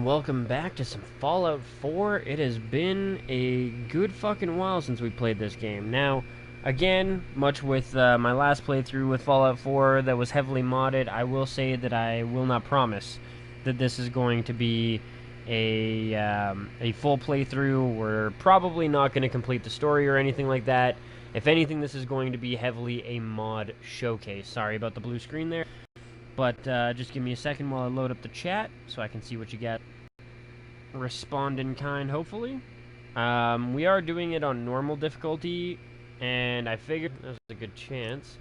Welcome back to some Fallout 4. It has been a good fucking while since we played this game. Now, again, much with my last playthrough with Fallout 4 that was heavily modded, I will say that I will not promise that this is going to be a full playthrough. We're probably not going to complete the story or anything like that. If anything, this is going to be heavily a mod showcase. Sorry about the blue screen there. But just give me a second while I load up the chat so I can see what you got. Respond in kind, hopefully. We are doing it on normal difficulty, and I figured there's a good chance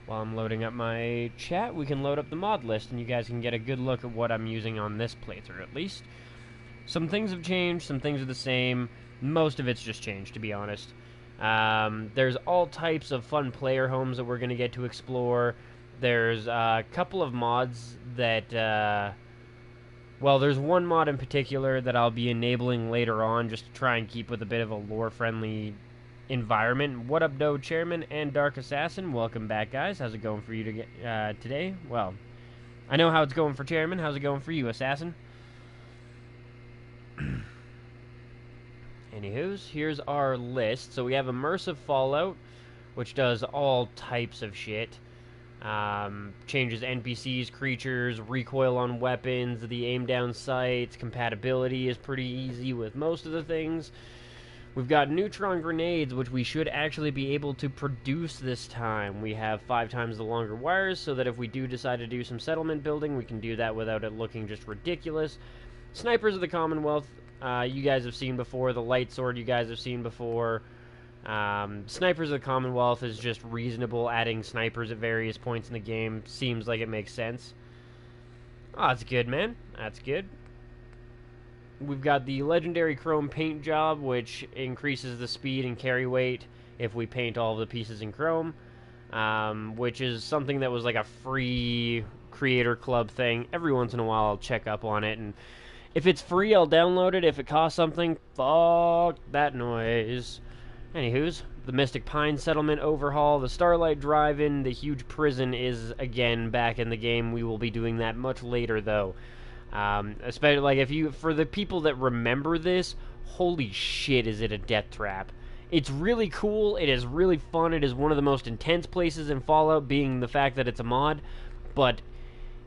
while I'm loading up my chat, we can load up the mod list, and you guys can get a good look at what I'm using on this playthrough, at least. Some things have changed, some things are the same. Most of it's just changed, to be honest. There's all types of fun player homes that we're going to get to explore. There's a couple of mods that, well, there's one mod in particular that I'll be enabling later on just to try and keep with a bit of a lore-friendly environment. What up, Doe Chairman and Dark Assassin? Welcome back, guys. How's it going for you today? Well, I know how it's going for Chairman. How's it going for you, Assassin? Anywho's, here's our list. So we have Immersive Fallout, which does all types of shit. Changes NPCs, creatures, recoil on weapons, the aim down sights, compatibility is pretty easy with most of the things. We've got neutron grenades, which we should actually be able to produce this time. We have 5 times the longer wires, so that if we do decide to do some settlement building, we can do that without it looking just ridiculous. Snipers of the Commonwealth, you guys have seen before. The light sword you guys have seen before. Snipers of the Commonwealth is just reasonable. Adding snipers at various points in the game seems like it makes sense. Oh, that's good, man. That's good. We've got the legendary chrome paint job, which increases the speed and carry weight if we paint all of the pieces in chrome, which is something that was like a free creator club thing. Every once in a while I'll check up on it, and if it's free I'll download it. If it costs something, fuck that noise. Anywho's, the Mystic Pine Settlement overhaul, the Starlight Drive-In, the huge prison is again back in the game. We will be doing that much later, though. Especially like for the people that remember this, holy shit, is it a death trap? It's really cool. It is really fun. It is one of the most intense places in Fallout, being the fact that it's a mod. But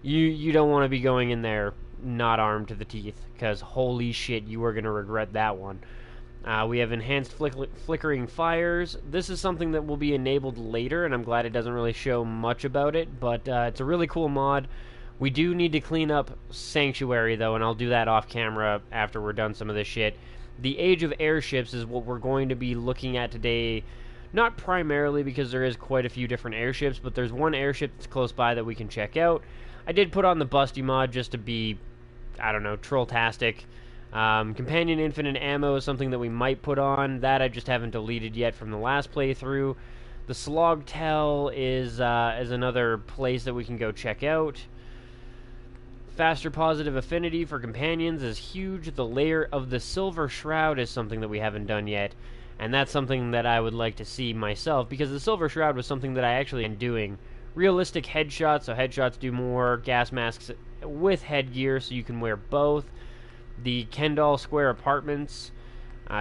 you don't want to be going in there not armed to the teeth, because holy shit, you are gonna regret that one. We have enhanced flickering fires. This is something that will be enabled later, and I'm glad it doesn't really show much about it, but it's a really cool mod. We do need to clean up Sanctuary, though, and I'll do that off camera after we're done some of this shit. The Age of Airships is what we're going to be looking at today, not primarily because there is quite a few different airships, but there's one airship that's close by that we can check out. I did put on the Busty mod just to be, I don't know, troll-tastic. Companion Infinite Ammo is something that we might put on. That I just haven't deleted yet from the last playthrough. The Slogtail is another place that we can go check out. Faster positive affinity for companions is huge. The layer of the Silver Shroud is something that we haven't done yet, and that's something that I would like to see myself, because the Silver Shroud was something that I actually am doing. Realistic headshots, so headshots do more. Gas masks with headgear, so you can wear both. The Kendall Square Apartments,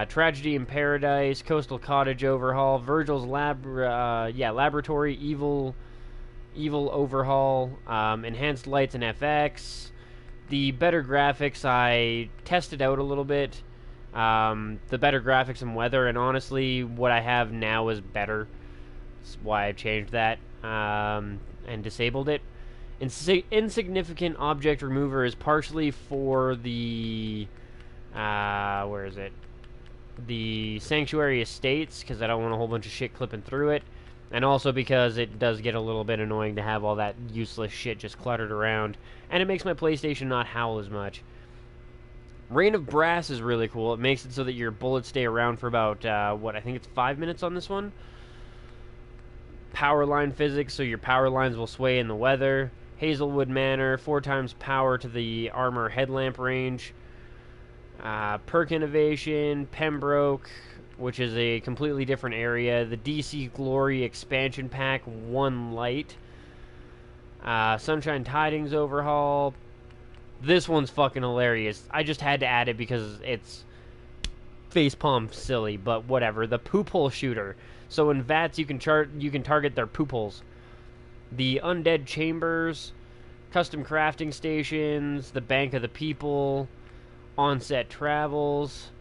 Tragedy in Paradise, Coastal Cottage Overhaul, Virgil's Laboratory, Evil Overhaul, Enhanced Lights and FX. The better graphics, I tested out a little bit. The better graphics and weather, and honestly, what I have now is better. That's why I changed that and disabled it. Insignificant Object Remover is partially for the where is it? The Sanctuary Estates, because I don't want a whole bunch of shit clipping through it, and also because it does get a little bit annoying to have all that useless shit just cluttered around, and it makes my PlayStation not howl as much. Rain of Brass is really cool. It makes it so that your bullets stay around for about I think it's 5 minutes on this one. Power line physics, so your power lines will sway in the weather. Hazelwood Manor, 4 times power to the armor headlamp range. Perk Innovation, Pembroke, which is a completely different area. The DC Glory Expansion Pack, 1 light. Sunshine Tidings Overhaul. This one's fucking hilarious. I just had to add it because it's facepalm silly, but whatever. The poop hole shooter. So in VATS, you can target their poop holes. The undead chambers, custom crafting stations, the bank of the people, onset travels,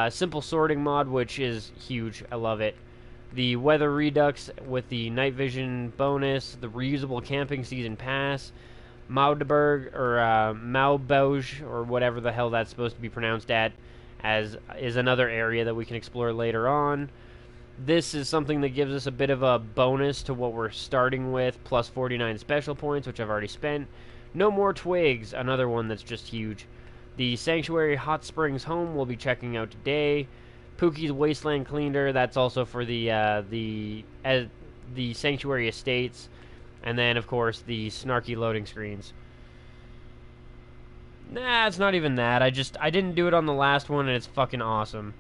simple sorting mod, which is huge. I love it. The weather redux with the night vision bonus, the reusable camping season pass, Maudberg or Maubauge or whatever the hell that's supposed to be pronounced at, as is another area that we can explore later on. This is something that gives us a bit of a bonus to what we're starting with, plus 49 special points, which I've already spent. No More Twigs, another one that's just huge. The Sanctuary Hot Springs Home we'll be checking out today. Pookie's Wasteland Cleaner, that's also for the Sanctuary Estates. And then, of course, the snarky loading screens. Nah, it's not even that. I didn't do it on the last one, and it's fucking awesome.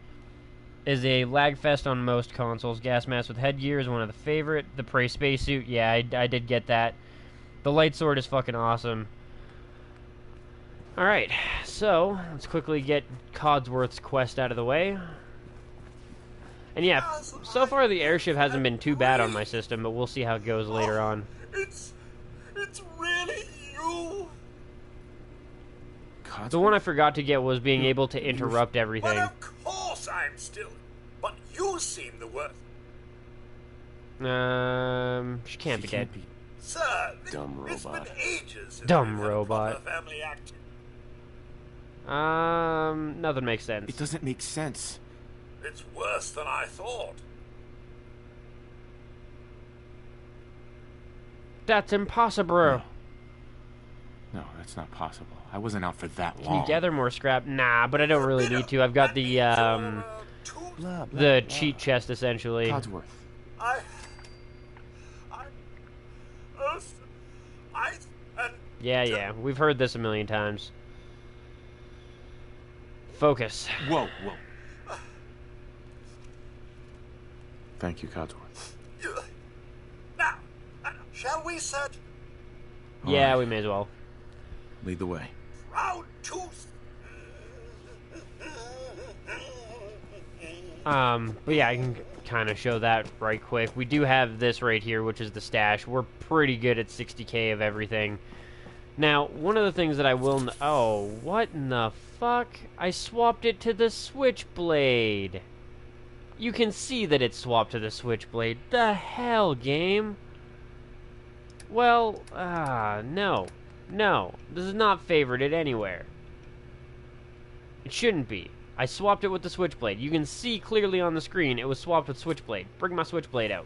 Is a lag fest on most consoles. Gas mask with headgear is one of the favorite. The Prey spacesuit, yeah, I did get that. The light sword is fucking awesome. Alright, so let's quickly get Codsworth's Quest out of the way. And yeah, so far the airship hasn't been too bad on my system, but we'll see how it goes later on. It's really you. The one I forgot to get was being able to interrupt everything. But of course I'm still. But you seem the worst. She can't be dead. Sir, Dumb it's robot. been ages since Dumb we've had a robot. proper family act. Nothing makes sense. It doesn't make sense. It's worse than I thought. That's impossible. No, that's not possible. I wasn't out for that Can long. you gather more scrap? Nah, but I don't really need to. I've got the Blah, blah, the blah. cheat chest essentially. Codsworth. Yeah, we've heard this a million times. Focus. Whoa. Thank you, Codsworth. Now, shall we search? Yeah, Alright. we may as well. Lead the way. Proud tooth. But yeah, I can kind of show that right quick. We do have this right here, which is the stash. We're pretty good at 60k of everything. Now, one of the things that I will... Oh, what in the fuck? I swapped it to the Switchblade. You can see that it's swapped to the Switchblade. The hell, game? Well, no. No, this is not favorited anywhere. It shouldn't be. I swapped it with the Switchblade. You can see clearly on the screen it was swapped with Switchblade. Bring my Switchblade out.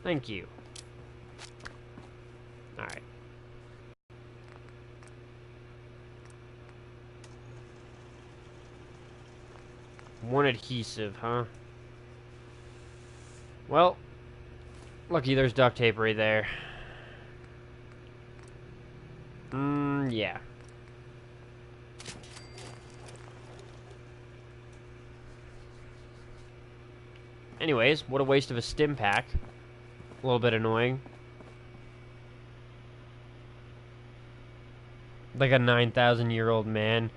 Thank you. Alright. One adhesive, huh? Well, lucky there's duct tape right there. Yeah. Anyways, what a waste of a stim pack. A little bit annoying. Like a 9,000-year-old man.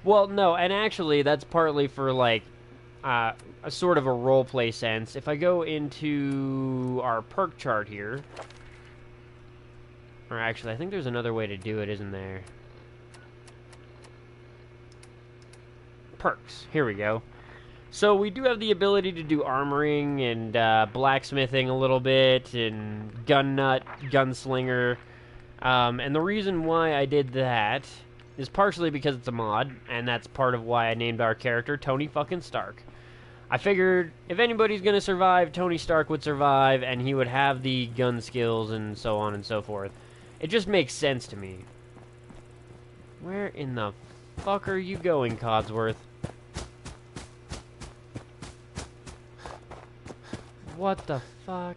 Well, no, and actually, that's partly for, like, a sort of a roleplay sense. If I go into our perk chart here... Or actually, I think there's another way to do it, isn't there? Perks. Here we go. So we do have the ability to do armoring and blacksmithing a little bit, and gun nut, gunslinger. And the reason why I did that is partially because it's a mod, and that's part of why I named our character Tony fucking Stark. I figured if anybody's gonna survive, Tony Stark would survive, and he would have the gun skills and so on and so forth. It just makes sense to me. Where in the fuck are you going, Codsworth? What the fuck?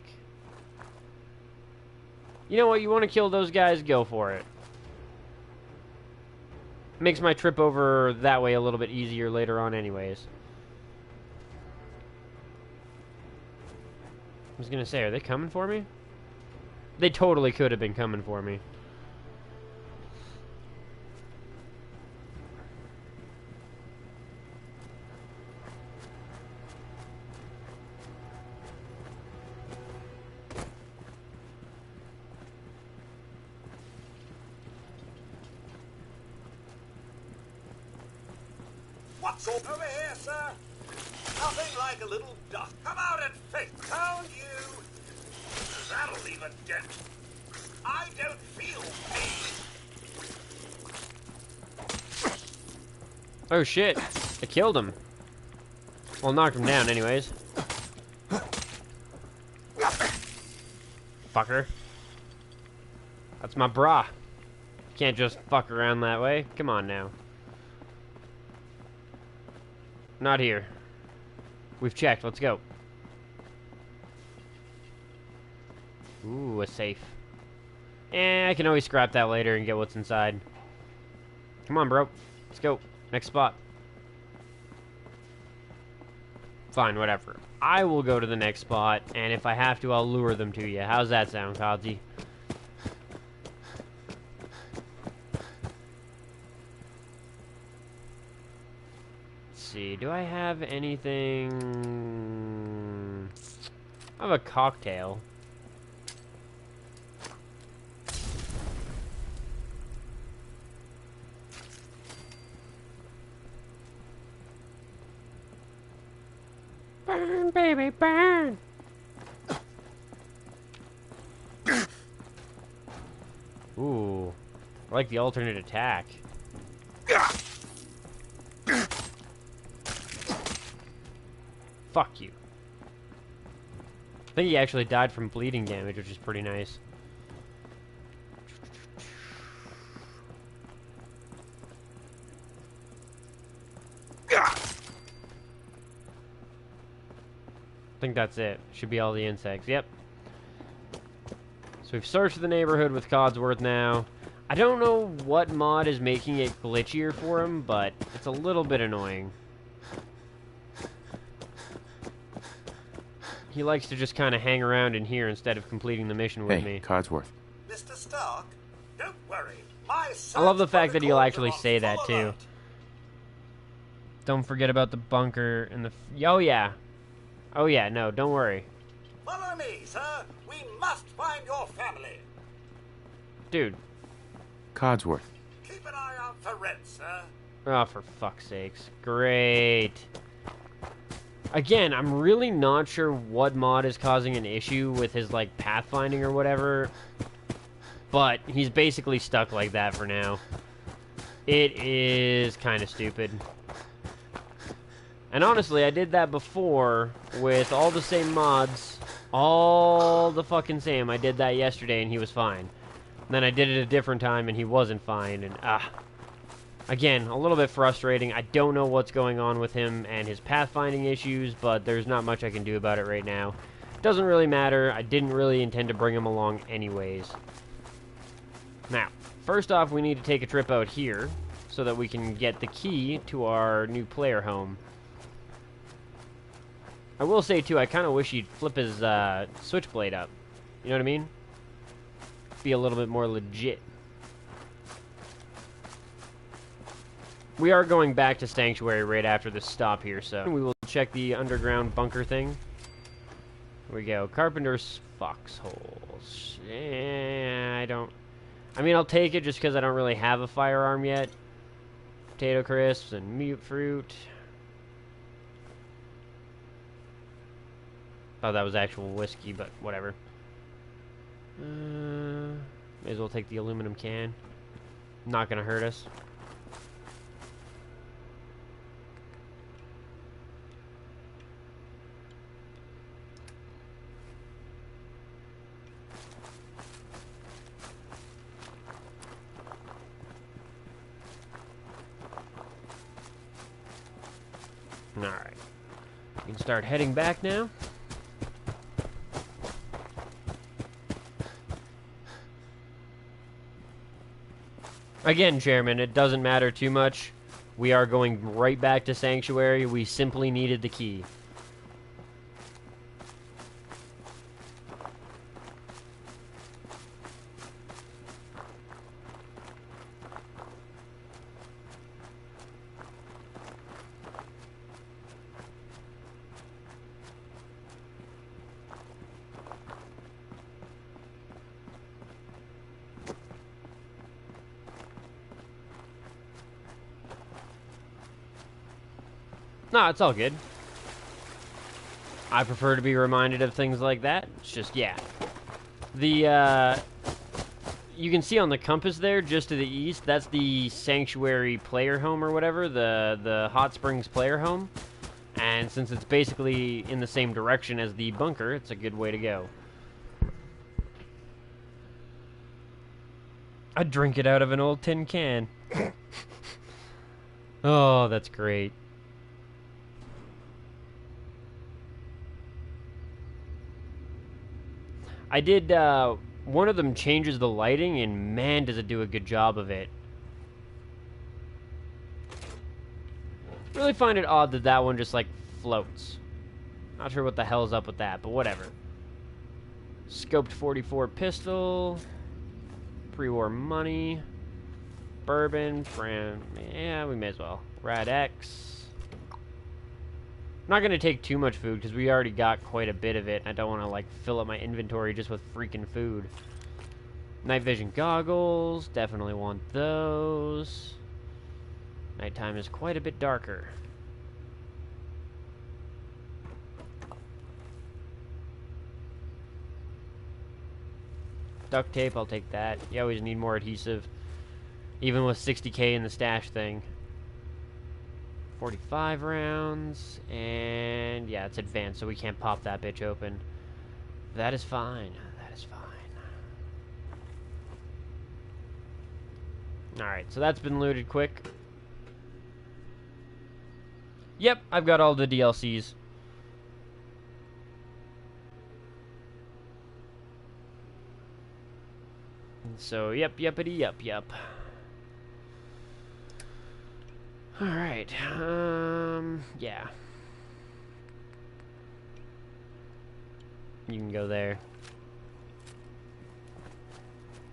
You know what? You want to kill those guys? Go for it. Makes my trip over that way a little bit easier later on anyways. I was gonna say, are they coming for me? They totally could have been coming for me. What's all over here, sir? Nothing like a little dust. Come out and face. Found you. That'll leave a dent. I don't feel pain. Oh shit! I killed him. Well, knocked him down, anyways. Fucker. That's my bra. Can't just fuck around that way. Come on now. Not here. We've checked. Let's go. Ooh, a safe. I can always scrap that later and get what's inside. Come on, bro. Let's go. Next spot. Fine, whatever. I will go to the next spot, and if I have to, I'll lure them to you. How's that sound, Codsy? Let's see. Do I have anything? I have a cocktail. Burn, baby, burn! Ooh. I like the alternate attack. Fuck you. I think he actually died from bleeding damage, which is pretty nice. I think that's it. Should be all the insects. Yep. So we've searched the neighborhood with Codsworth now. I don't know what mod is making it glitchier for him, but it's a little bit annoying. He likes to just kind of hang around in here instead of completing the mission with me. Codsworth. Mr. Stark, don't worry. My I love the fact that he'll actually say that too. Don't forget about the bunker and the... Oh yeah. Oh yeah, no, don't worry. Follow me, sir. We must find your family. Dude. Codsworth. Keep an eye out for Red, sir. Oh, for fuck's sakes. Great. Again, I'm really not sure what mod is causing an issue with his, like, pathfinding or whatever. But he's basically stuck like that for now. It is kind of stupid. And honestly, I did that before with all the same mods. All the fucking same. I did that yesterday and he was fine. And then I did it a different time and he wasn't fine. And, again, a little bit frustrating. I don't know what's going on with him and his pathfinding issues, but there's not much I can do about it right now. Doesn't really matter. I didn't really intend to bring him along anyways. Now, first off, we need to take a trip out here so that we can get the key to our new player home. I will say, too, I kind of wish he'd flip his switchblade up. You know what I mean? Be a little bit more legit. We are going back to Sanctuary right after this stop here, so we will check the underground bunker thing. Here we go. Carpenter's foxholes. I mean, I'll take it just because I don't really have a firearm yet. Potato crisps and mute fruit. Thought that was actual whiskey, but whatever. May as well take the aluminum can. Not gonna hurt us. Alright. We can start heading back now. Again, Chairman, it doesn't matter too much. We are going right back to Sanctuary. We simply needed the key. No, it's all good. I prefer to be reminded of things like that. It's just, yeah. You can see on the compass there, just to the east, that's the Sanctuary player home or whatever, the Hot Springs player home. And since it's basically in the same direction as the bunker, it's a good way to go. I'd drink it out of an old tin can. Oh, that's great. I did, one of them changes the lighting, and man, does it do a good job of it. Really find it odd that that one just, like, floats. Not sure what the hell's up with that, but whatever. Scoped 44 pistol. Pre-war money. Bourbon. Yeah, we may as well. Rad X. I'm not going to take too much food, because we already got quite a bit of it. I don't want to, like, fill up my inventory just with freaking food. Night vision goggles. Definitely want those. Nighttime is quite a bit darker. Duct tape, I'll take that. You always need more adhesive. Even with 60k in the stash thing. 45 rounds. And yeah, it's advanced, so we can't pop that bitch open. That is fine. That is fine. Alright, so that's been looted quick. Yep, I've got all the DLCs. So, yep. Alright, yeah. You can go there.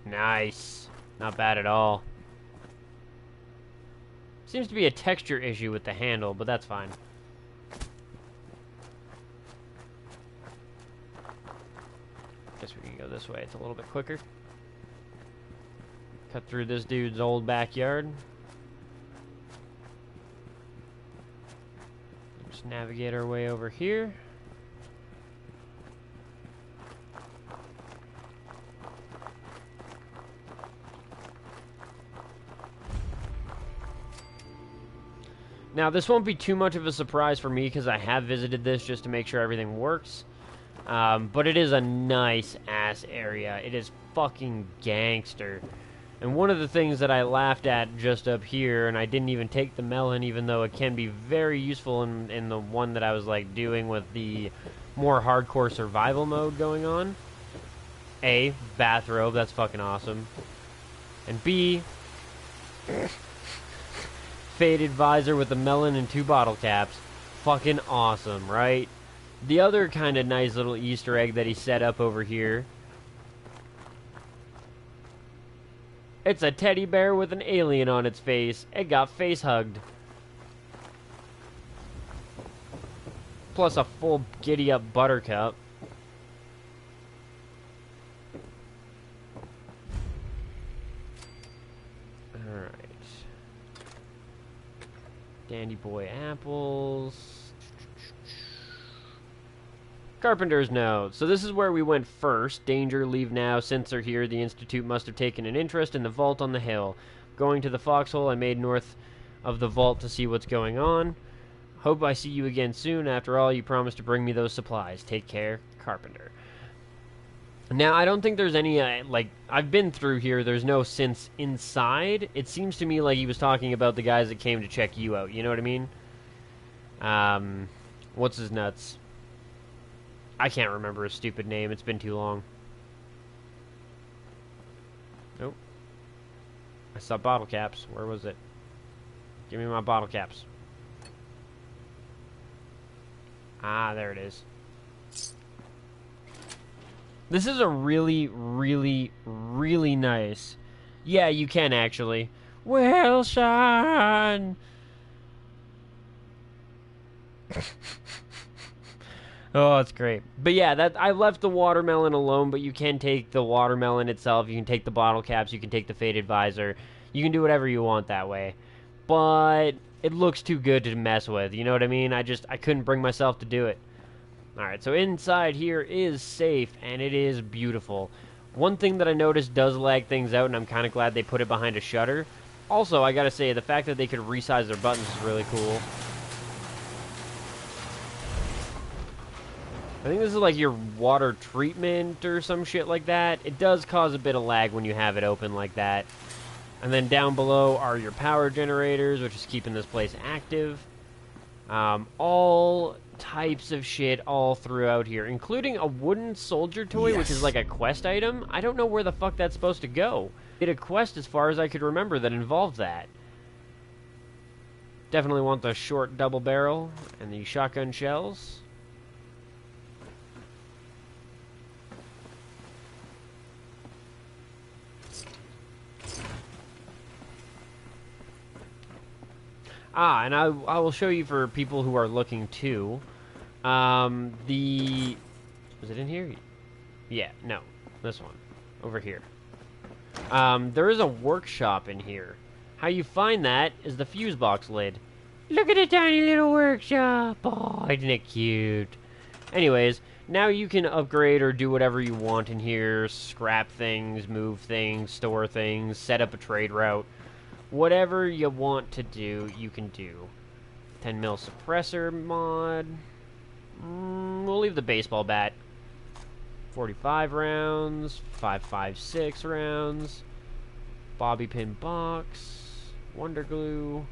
Nice. Not bad at all. Seems to be a texture issue with the handle, but that's fine. Guess we can go this way. It's a little bit quicker. Cut through this dude's old backyard. Just navigate our way over here. Now, this won't be too much of a surprise for me because I have visited this just to make sure everything works. But it is a nice-ass area. It is fucking gangster. And one of the things that I laughed at just up here, and I didn't even take the melon, even though it can be very useful in the one that I was, like, doing with the more hardcore survival mode going on. A, bathrobe, that's fucking awesome. And B, faded visor with a melon and 2 bottle caps. Fucking awesome, right? The other kind of nice little Easter egg that he set up over here. It's a teddy bear with an alien on its face. It got face hugged. Plus a full giddy up buttercup. Alright. Dandy boy apples. Carpenter's note. So this is where we went first. Danger, leave now. Since they're here, the Institute must have taken an interest in the vault on the hill. Going to the foxhole, I made north of the vault to see what's going on. Hope I see you again soon. After all, you promised to bring me those supplies. Take care, Carpenter. Now, I don't think there's any, like, I've been through here. There's no synths inside. It seems to me like he was talking about the guys that came to check you out. You know what I mean? What's his nuts? I can't remember his stupid name. It's been too long. Nope. I saw bottle caps. Where was it? Give me my bottle caps. Ah, there it is. This is a really, really, really nice... Yeah, you can actually. Well, Sean! Oh, it's great. But yeah, that I left the watermelon alone, but you can take the watermelon itself, you can take the bottle caps, you can take the faded visor. You can do whatever you want that way. But it looks too good to mess with. You know what I mean? I couldn't bring myself to do it. Alright, so inside here is safe, and it is beautiful. One thing that I noticed does lag things out, and I'm kind of glad they put it behind a shutter. Also, I gotta say, the fact that they could resize their buttons is really cool. I think this is like your water treatment or some shit like that. It does cause a bit of lag when you have it open like that. And then down below are your power generators, which is keeping this place active. All types of shit all throughout here, including a wooden soldier toy, which is like a quest item. I don't know where the fuck that's supposed to go. Did a quest, as far as I could remember, that involved that. Definitely want the short double barrel and the shotgun shells. Ah, and I will show you for people who are looking too. Was it in here? Yeah, no. This one. Over here. There is a workshop in here. How you find that is the fuse box lid. Look at the tiny little workshop! Oh, isn't it cute? Anyways, now you can upgrade or do whatever you want in here. Scrap things, move things, store things, set up a trade route. Whatever you want to do, you can do. 10 mil suppressor mod. We'll leave the baseball bat. 45 rounds. 5.56 rounds. Bobby pin box. Wonder glue.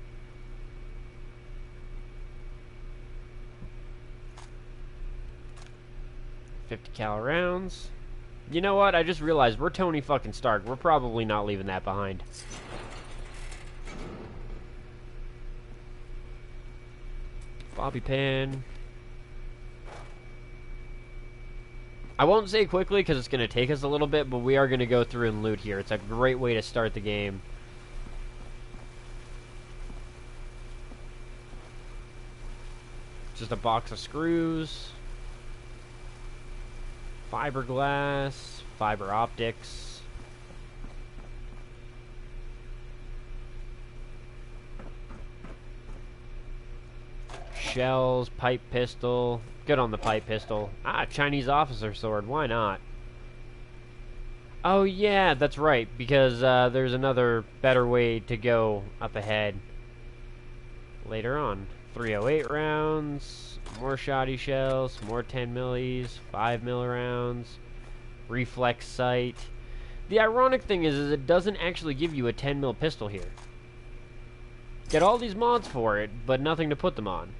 $50 cal rounds. You know what? I just realized we're Tony fucking Stark. We're probably not leaving that behind. Bobby pin. I won't say quickly because it's going to take us a little bit, but we are going to go through and loot here. It's a great way to start the game. Just a box of screws. Fiberglass. Fiber optics. Shells, pipe pistol. Good on the pipe pistol. Ah, Chinese officer sword. Why not? Oh, yeah, that's right. Because there's another better way to go up ahead later on. 308 rounds. More shoddy shells. More 10 millis. 5 mil rounds. Reflex sight. The ironic thing is it doesn't actually give you a 10 mil pistol here. Get all these mods for it, but nothing to put them on.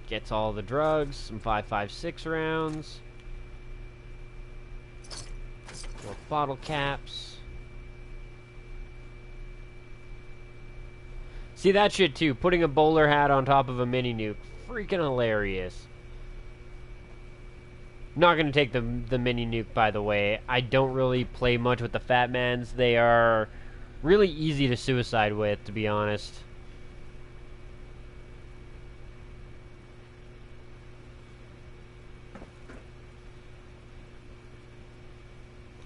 Gets all the drugs, some 5.56 rounds. More bottle caps. See that shit too, putting a bowler hat on top of a mini nuke. Freaking hilarious. Not going to take the mini nuke, by the way. I don't really play much with the Fat Mans. They are really easy to suicide with, to be honest.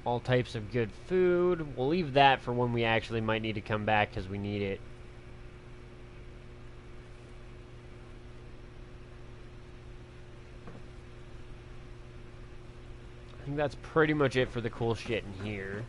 All types of good food. We'll leave that for when we actually might need to come back because we need it. I think that's pretty much it for the cool shit in here.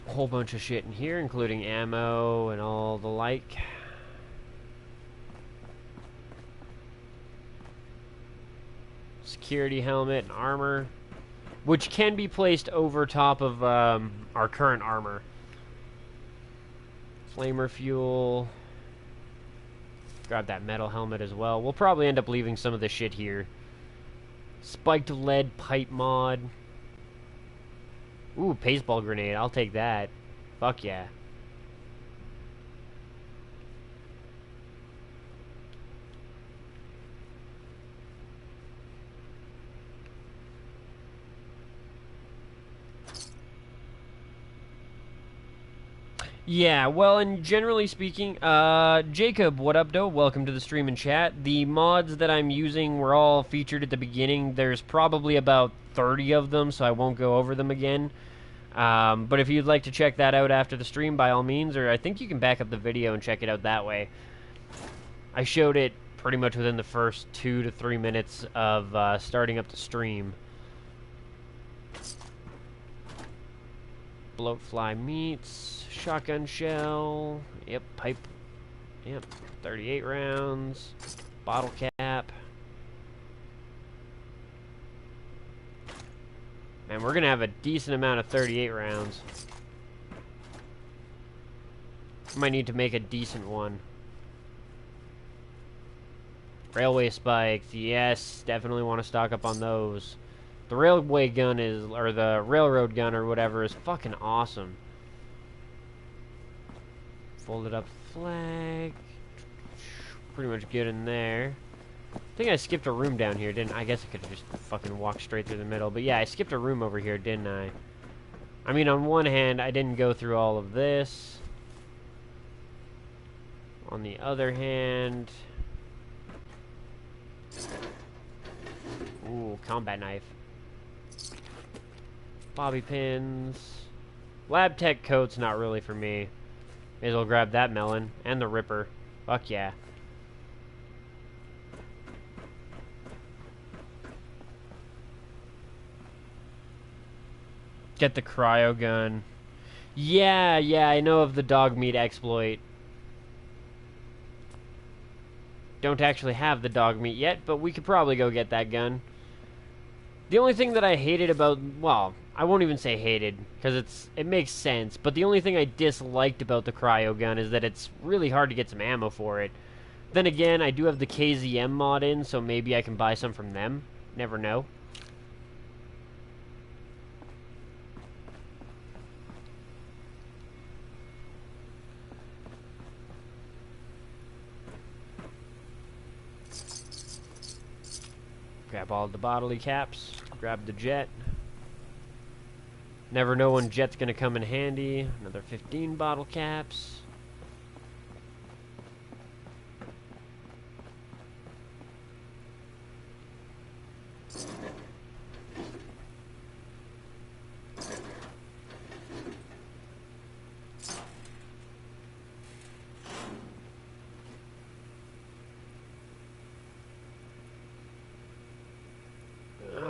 A whole bunch of shit in here, including ammo and all the like. Security helmet and armor, which can be placed over top of our current armor. Flamer fuel. Grab that metal helmet as well. We'll probably end up leaving some of this shit here. Spiked lead pipe mod. Ooh, paintball grenade. I'll take that. Fuck yeah. Yeah, well, and generally speaking, Jacob, what up, doe? Welcome to the stream and chat. The mods that I'm using were all featured at the beginning. There's probably about 30 of them, so I won't go over them again. But if you'd like to check that out after the stream, by all means, or I think you can back up the video and check it out that way. I showed it pretty much within the first 2 to 3 minutes of starting up the stream. Bloatfly meats, shotgun shell, yep, pipe, yep, 38 rounds, bottle cap. Man, we're gonna have a decent amount of 38 rounds. Might need to make a decent one. Railway spikes, yes, definitely want to stock up on those. The railway gun is, or the railroad gun or whatever, is fucking awesome. Folded up flag. Pretty much good in there. I think I skipped a room down here, didn't I? I guess I could have just fucking walked straight through the middle. But yeah, I skipped a room over here, didn't I? I mean, on one hand, I didn't go through all of this. On the other hand... Ooh, combat knife. Bobby pins. Lab tech coat's not really for me. May as well grab that melon. And the ripper. Fuck yeah. Get the cryo gun. Yeah, I know of the dog meat exploit. Don't actually have the dog meat yet, but we could probably go get that gun. The only thing that I hated about, well, I won't even say hated, because it makes sense, but the only thing I disliked about the cryo gun is that it's really hard to get some ammo for it. Then again, I do have the KZM mod in, so maybe I can buy some from them. Never know. Grab all the bodily caps. Grab the jet. Never know when jet's gonna come in handy. Another 15 bottle caps.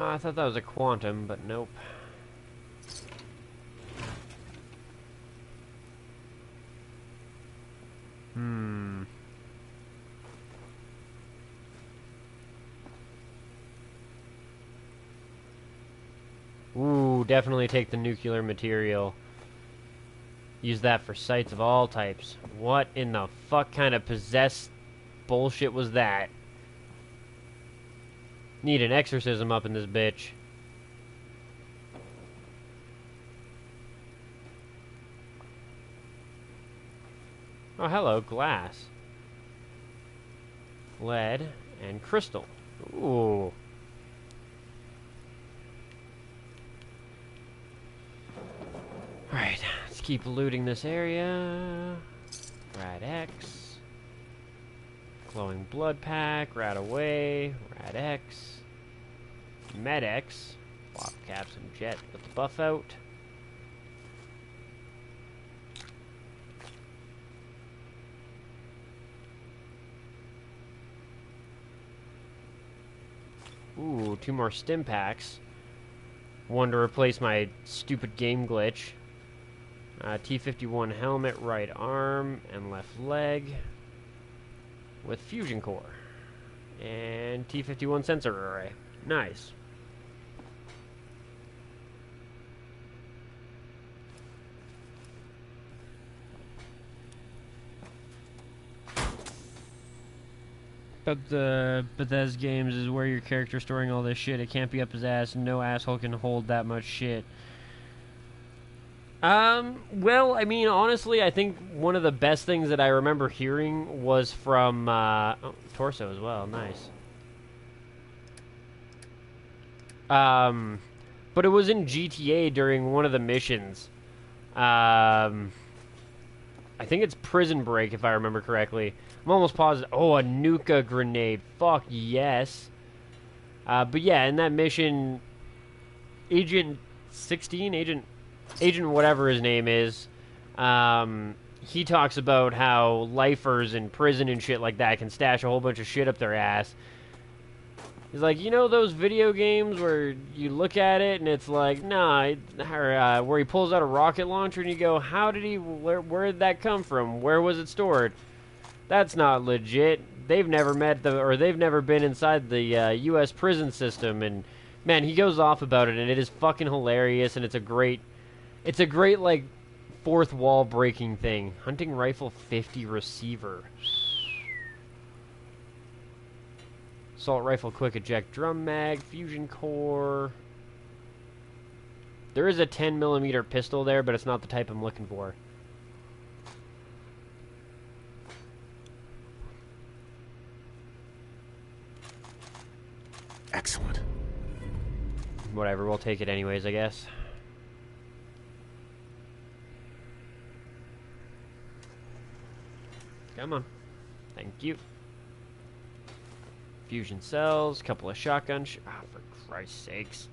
I thought that was a quantum, but nope. Ooh, definitely take the nuclear material. Use that for sights of all types. What in the fuck kind of possessed bullshit was that? Need an exorcism up in this bitch. Oh, hello, glass. Lead and crystal. Ooh. Alright, let's keep looting this area. Rad X. Glowing Bloodpack. Rad away. Rad X. Med X. Swap caps and jet with the buff out. Ooh, 2 more stim packs. One to replace my stupid game glitch. T51 Helmet, right arm and left leg. With fusion core. And T51 sensor array. Nice. But the Bethesda games is where your character's storing all this shit. It can't be up his ass. No asshole can hold that much shit. Well, I mean, honestly, I think one of the best things that I remember hearing was from, oh, torso as well. Nice. But it was in GTA during one of the missions. I think it's Prison Break, if I remember correctly. I'm almost positive. Oh, a Nuka grenade. Fuck yes. But yeah, in that mission, Agent 16, Agent whatever his name is, he talks about how lifers in prison and shit like that can stash a whole bunch of shit up their ass. He's like, you know those video games where you look at it and it's like, nah, or, where he pulls out a rocket launcher and you go, how did he, where did that come from? Where was it stored? That's not legit. They've never they've never been inside the U.S. prison system. And man, he goes off about it, and it is fucking hilarious, and it's a great like fourth wall breaking thing. Hunting rifle 50 receiver. Assault rifle quick eject drum mag, fusion core. There is a 10mm pistol there, but it's not the type I'm looking for. Excellent. Whatever, we'll take it anyways, I guess. Come on. Thank you. Fusion cells, couple of shotgun for Christ's sakes.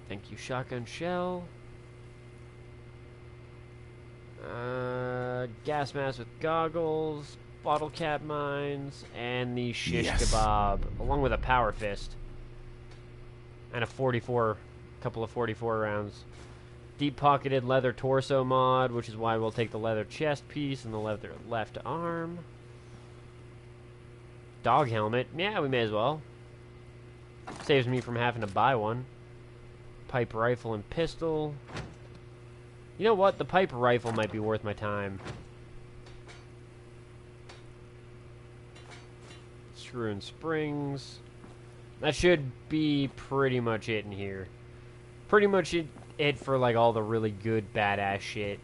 Thank you, shotgun shell. Gas mask with goggles, bottle cap mines, and the shish kebab, along with a power fist. And a 44, couple of 44 rounds. Deep pocketed leather torso mod, which is why we'll take the leather chest piece and the leather left arm. Dog helmet, yeah, we may as well. Saves me from having to buy one. Pipe rifle and pistol. You know what? The pipe rifle might be worth my time. Screw and springs. That should be pretty much it in here. Pretty much it for like all the really good badass shit.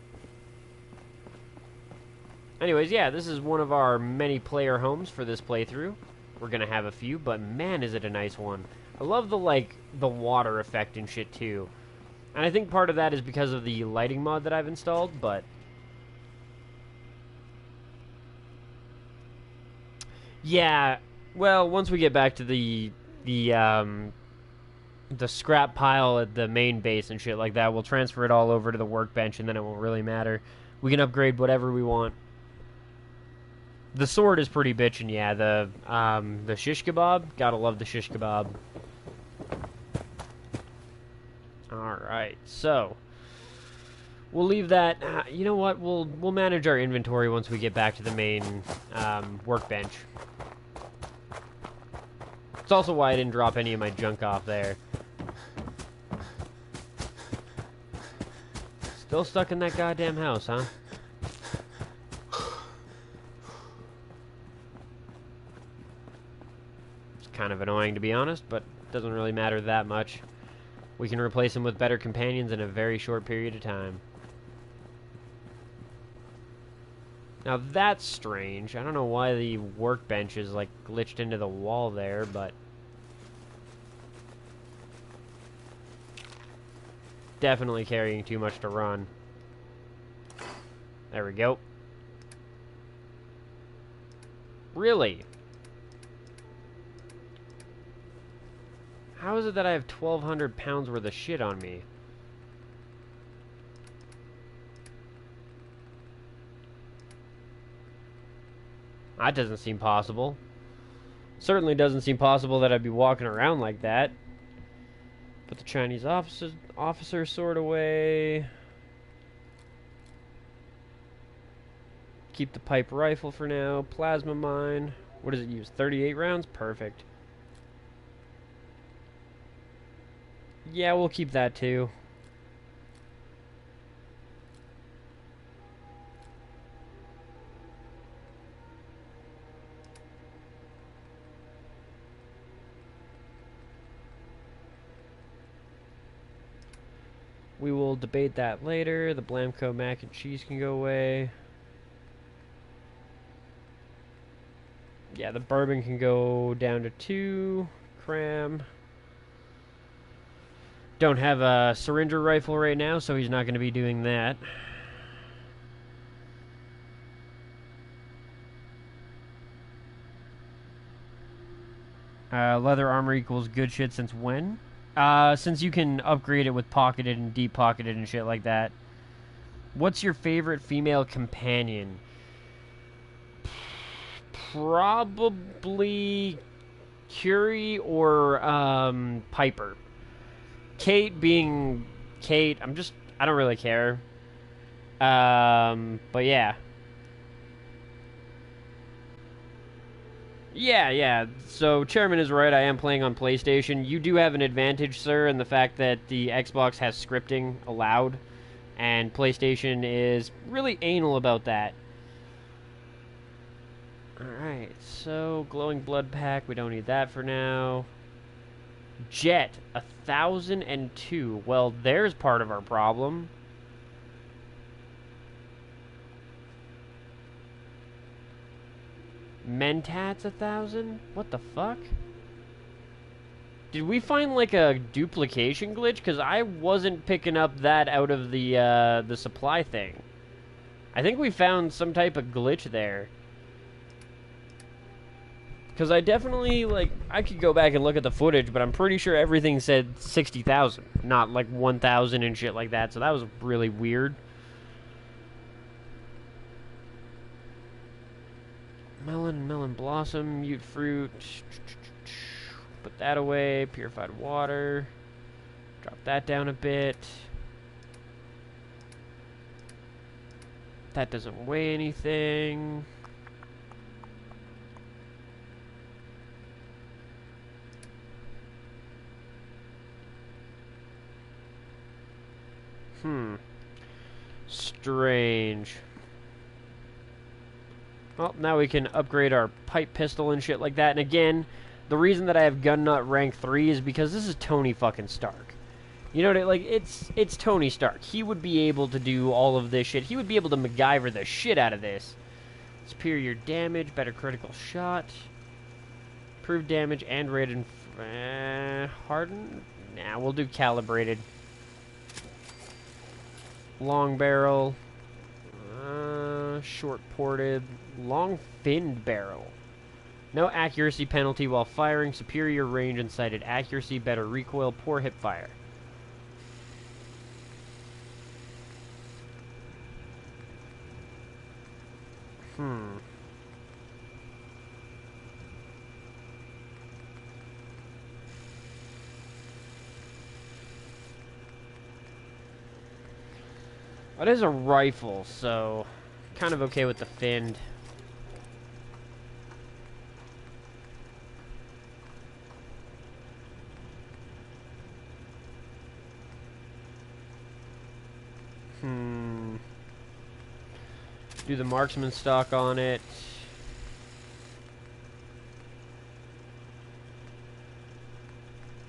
Anyways, yeah, this is one of our many player homes for this playthrough. We're gonna have a few, but man, is it a nice one. I love the water effect and shit too. And I think part of that is because of the lighting mod that I've installed, but yeah, well, once we get back to the scrap pile at the main base and shit like that, we'll transfer it all over to the workbench, and then it won't really matter. We can upgrade whatever we want. The sword is pretty bitchin', yeah. The shish kebab, gotta love the shish kebab. Alright, so we'll leave that. You know what? We'll manage our inventory once we get back to the main workbench. It's also why I didn't drop any of my junk off there. Still stuck in that goddamn house, huh? It's kind of annoying, to be honest, but it doesn't really matter that much. We can replace them with better companions in a very short period of time. Now that's strange. I don't know why the workbench is like glitched into the wall there, but definitely carrying too much to run. There we go. Really? How is it that I have 1,200 pounds worth of shit on me? That doesn't seem possible. Certainly doesn't seem possible that I'd be walking around like that. Put the Chinese officer sword away. Keep the pipe rifle for now. Plasma mine. What does it use? 38 rounds? Perfect. Yeah, we'll keep that too. We will debate that later. The Blamco mac and cheese can go away. Yeah, the bourbon can go down to 2. Cram. Don't have a syringer rifle right now, so he's not going to be doing that. Leather armor equals good shit since when? Since you can upgrade it with pocketed and deep pocketed and shit like that. What's your favorite female companion? Probably Curie or Piper. Kate being Kate, I don't really care. But yeah. Yeah. So, Chairman is right. I am playing on PlayStation. You do have an advantage, sir, in the fact that the Xbox has scripting allowed, and PlayStation is really anal about that. Alright, so glowing Bloodpack. We don't need that for now. Jet, 1,002. Well, there's part of our problem. Mentats 1,000? What the fuck? Did we find like a duplication glitch? Because I wasn't picking up that out of the supply thing. I think we found some type of glitch there. Because I definitely, like, I could go back and look at the footage, but I'm pretty sure everything said 60,000, not like 1,000 and shit like that, so that was really weird. Melon blossom, mute fruit. Put that away. Purified water. Drop that down a bit. That doesn't weigh anything. Strange. Well, now we can upgrade our pipe pistol and shit like that. And again, the reason that I have gun nut rank 3 is because this is Tony fucking Stark. You know what I, like, it's Tony Stark. He would be able to do all of this shit. He would be able to MacGyver the shit out of this. Superior damage, better critical shot. Improved damage and rated hardened? Nah, we'll do calibrated. Long barrel. Short ported. Long finned barrel. No accuracy penalty while firing. Superior range and sighted accuracy. Better recoil. Poor hip fire. It is a rifle, so kind of okay with the finned. Do the marksman stock on it.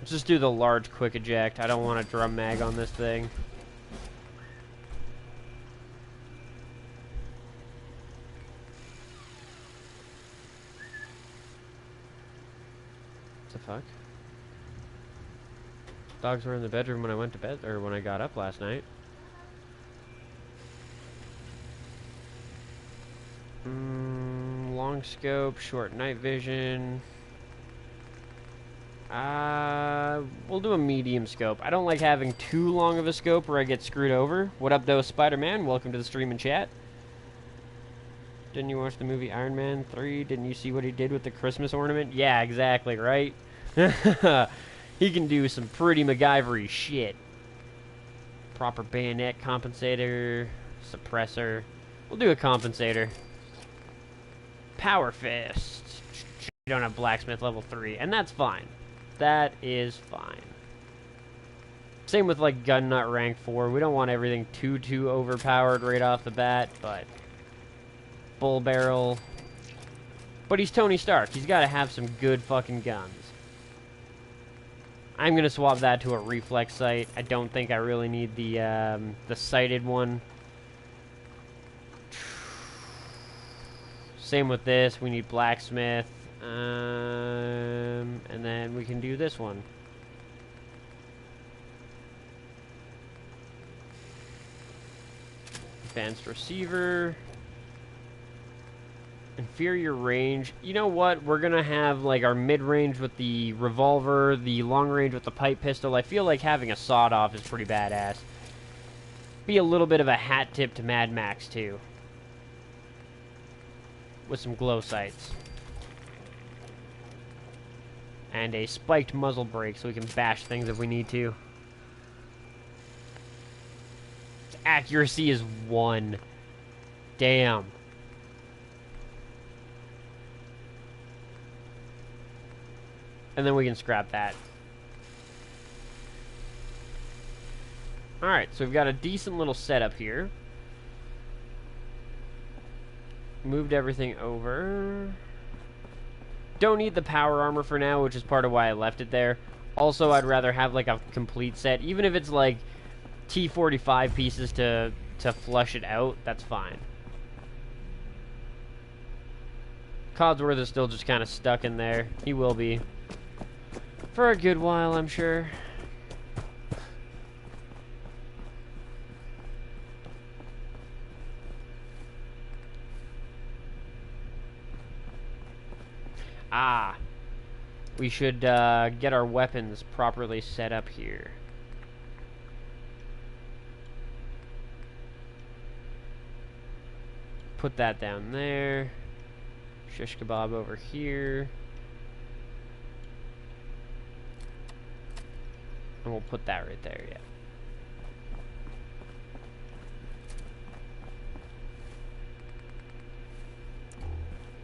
Let's just do the large quick eject. I don't want a drum mag on this thing. What the fuck? Dogs were in the bedroom when I went to bed, or when I got up last night. Long scope, short night vision. We'll do a medium scope. I don't like having too long of a scope where I get screwed over. What up, though, Spider-Man? Welcome to the stream and chat. Didn't you watch the movie Iron Man 3? Didn't you see what he did with the Christmas ornament? Yeah, exactly, right? He can do some pretty MacGyver-y shit. Proper bayonet compensator. Suppressor. We'll do a compensator. Power fist. You don't have blacksmith level 3, and that's fine. That is fine. Same with like gun nut rank 4. We don't want everything too overpowered right off the bat, but bull barrel. But he's Tony Stark. He's got to have some good fucking guns. I'm gonna swap that to a reflex sight. I don't think I really need the sighted one. Same with this. We need blacksmith. And then we can do this one. Advanced receiver. Inferior range. You know what? We're gonna have like our mid-range with the revolver, the long range with the pipe pistol. I feel like having a sawed-off is pretty badass. Be a little bit of a hat-tipped Mad Max too, with some glow sights. And a spiked muzzle brake so we can bash things if we need to. Its accuracy is 1. Damn. And then we can scrap that. Alright, so we've got a decent little setup here. Moved everything over. Don't need the power armor for now, which is part of why I left it there. Also, I'd rather have like a complete set. Even if it's like T45 pieces to flush it out, that's fine. Codsworth is still just kind of stuck in there. He will be. For a good while, I'm sure. Ah. We should get our weapons properly set up here. Put that down there. Shish kebab over here. And we'll put that right there, yeah.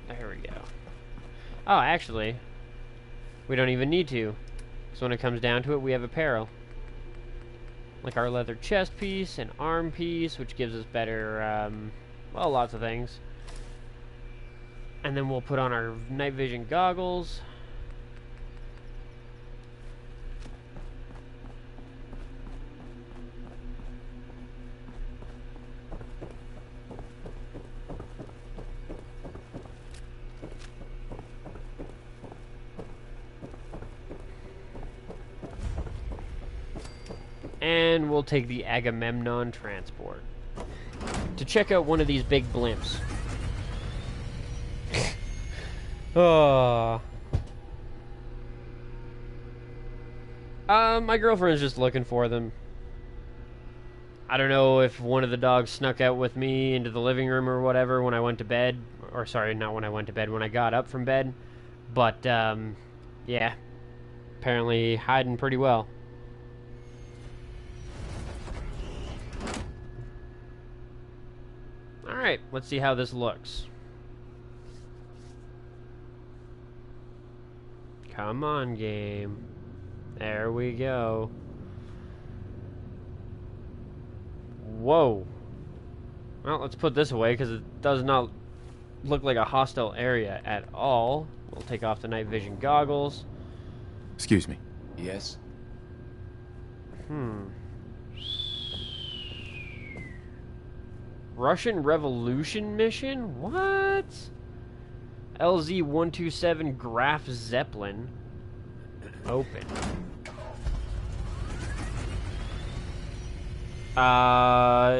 There we go. Oh, actually, we don't even need to. So when it comes down to it, we have apparel. Like our leather chest piece and arm piece, which gives us better, well, lots of things. And then we'll put on our night vision goggles. And we'll take the Agamemnon transport to check out one of these big blimps. Oh. My girlfriend's just looking for them. I don't know if one of the dogs snuck out with me into the living room or whatever when I went to bed. Or sorry, not when I went to bed, when I got up from bed. But, yeah. Apparently hiding pretty well. Alright, let's see how this looks. Come on, game. There we go. Whoa. Well, let's put this away because it does not look like a hostile area at all. We'll take off the night vision goggles. Excuse me. Yes? Russian Revolution mission? What? LZ-127 Graf Zeppelin. Open.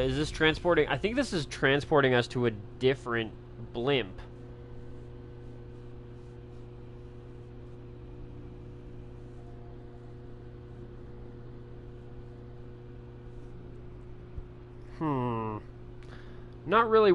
Is this transporting? I think this is transporting us to a different blimp. Not really